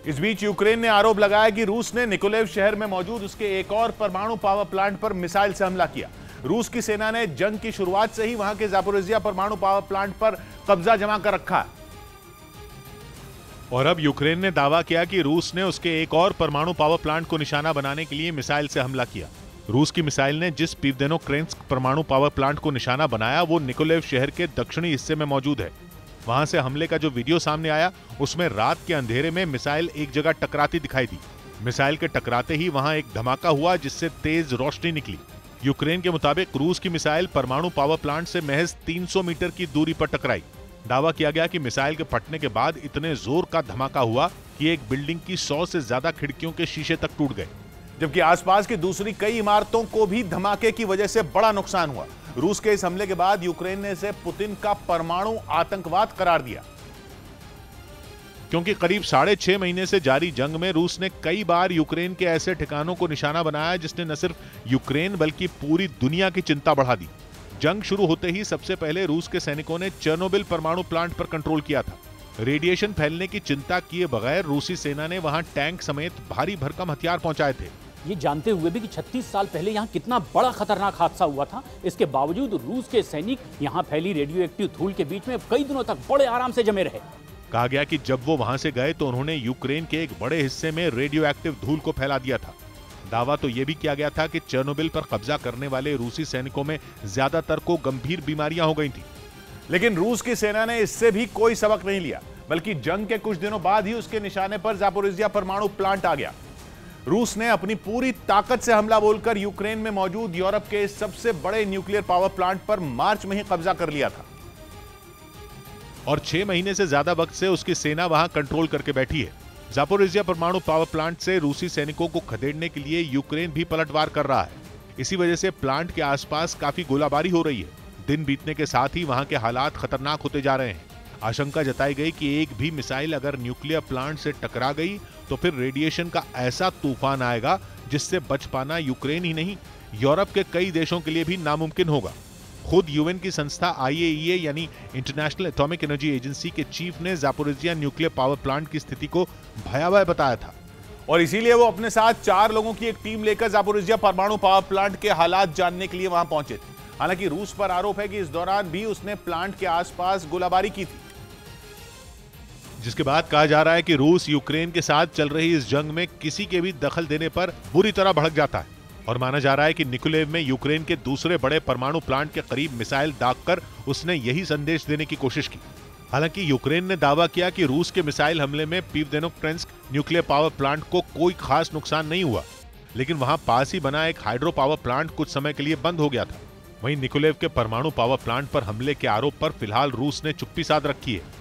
इस बीच यूक्रेन ने आरोप लगाया कि रूस ने निकोलेव शहर में मौजूद उसके एक और परमाणु पावर प्लांट पर मिसाइल से हमला किया। रूस की सेना ने जंग की शुरुआत से ही वहां के ज़ापोरिज़िया परमाणु पावर प्लांट पर कब्जा जमा कर रखा है। और अब यूक्रेन ने दावा किया कि रूस ने उसके एक और परमाणु पावर प्लांट को निशाना बनाने के लिए मिसाइल से हमला किया। रूस की मिसाइल ने जिस पिवदेनोक्रेंस्क परमाणु पावर प्लांट को निशाना बनाया वो निकोलेव शहर के दक्षिणी हिस्से में मौजूद है। वहां से हमले का जो वीडियो सामने आया उसमें रात के अंधेरे में मिसाइल एक जगह टकराती दिखाई दी। मिसाइल के टकराते ही वहां एक धमाका हुआ जिससे तेज रोशनी निकली। यूक्रेन के मुताबिक रूस की मिसाइल परमाणु पावर प्लांट से महज 300 मीटर की दूरी पर टकराई। दावा किया गया कि मिसाइल के फटने के बाद इतने जोर का धमाका हुआ कि एक बिल्डिंग की 100 से ज्यादा खिड़कियों के शीशे तक टूट गए, जबकि आसपास की दूसरी कई इमारतों को भी धमाके की वजह से बड़ा नुकसान हुआ। रूस के इस हमले के बाद यूक्रेन ने इसे पुतिन का परमाणु आतंकवाद करार दिया, क्योंकि करीब 6.5 महीने से जारी जंग में रूस ने कई बार यूक्रेन के ऐसे ठिकानों को निशाना बनाया जिसने न सिर्फ यूक्रेन बल्कि पूरी दुनिया की चिंता बढ़ा दी। जंग शुरू होते ही सबसे पहले रूस के सैनिकों ने चेर्नोबिल परमाणु प्लांट पर कंट्रोल किया था। रेडिएशन फैलने की चिंता किए बगैर रूसी सेना ने वहां टैंक समेत भारी भरकम हथियार पहुंचाए थे। ये जानते हुए भी कि 36 साल पहले यहाँ कितना बड़ा खतरनाक हादसा हुआ था, इसके बावजूद रूस के सैनिक यहाँ फैली रेडियो एक्टिव धूल के बीच में कई दिनों तक बड़े आराम से जमे रहे। कहा गया कि जब वो वहां से गए तो उन्होंने यूक्रेन के एक बड़े हिस्से में रेडियो एक्टिव धूल को फैला दिया था। दावा तो यह भी किया गया था कि चेर्नोबिल पर कब्जा करने वाले रूसी सैनिकों में ज्यादातर को गंभीर बीमारियां हो गई थी। लेकिन रूस की सेना ने इससे भी कोई सबक नहीं लिया, बल्कि जंग के कुछ दिनों बाद ही उसके निशाने पर ज़ापोरिज़िया परमाणु प्लांट आ गया। रूस ने अपनी पूरी ताकत से हमला बोलकर यूक्रेन में मौजूद यूरोप के सबसे बड़े न्यूक्लियर पावर प्लांट पर मार्च में ही कब्जा कर लिया था और 6 महीने से ज्यादा वक्त से उसकी सेना वहां कंट्रोल करके बैठी है। ज़ापोरिज़िया परमाणु पावर प्लांट से रूसी सैनिकों को खदेड़ने के लिए यूक्रेन भी पलटवार कर रहा है। इसी वजह से प्लांट के आसपास काफी गोलाबारी हो रही है। दिन बीतने के साथ ही वहां के हालात खतरनाक होते जा रहे हैं। आशंका जताई गई कि एक भी मिसाइल अगर न्यूक्लियर प्लांट से टकरा गई तो फिर रेडिएशन का ऐसा तूफान आएगा जिससे बच पाना यूक्रेन ही नहीं, यूरोप के कई देशों के लिए भी नामुमकिन होगा। खुद यूएन की संस्था IAEA यानी इंटरनेशनल एटॉमिक एनर्जी एजेंसी के चीफ ने ज़ापोरिज़िया न्यूक्लियर पावर प्लांट की स्थिति को भयावह बताया था और इसीलिए वो अपने साथ 4 लोगों की एक टीम लेकर ज़ापोरिज़िया परमाणु पावर प्लांट के हालात जानने के लिए वहां पहुंचे थे। हालांकि रूस पर आरोप है कि इस दौरान भी उसने प्लांट के आसपास गोलाबारी की थी, जिसके बाद कहा जा रहा है कि रूस यूक्रेन के साथ चल रही इस जंग में किसी के भी दखल देने पर बुरी तरह भड़क जाता है। और माना जा रहा है कि निकोलेव में यूक्रेन के दूसरे बड़े परमाणु प्लांट के करीब मिसाइल दागकर उसने यही संदेश देने की कोशिश की। हालांकि यूक्रेन ने दावा किया कि रूस के मिसाइल हमले में पिवदेनोक्रेंस्क न्यूक्लियर पावर प्लांट को कोई खास नुकसान नहीं हुआ, लेकिन वहां पास ही बना एक हाइड्रो पावर प्लांट कुछ समय के लिए बंद हो गया था। वहीं निकोलेव के परमाणु पावर प्लांट पर हमले के आरोप पर फिलहाल रूस ने चुप्पी साध रखी है।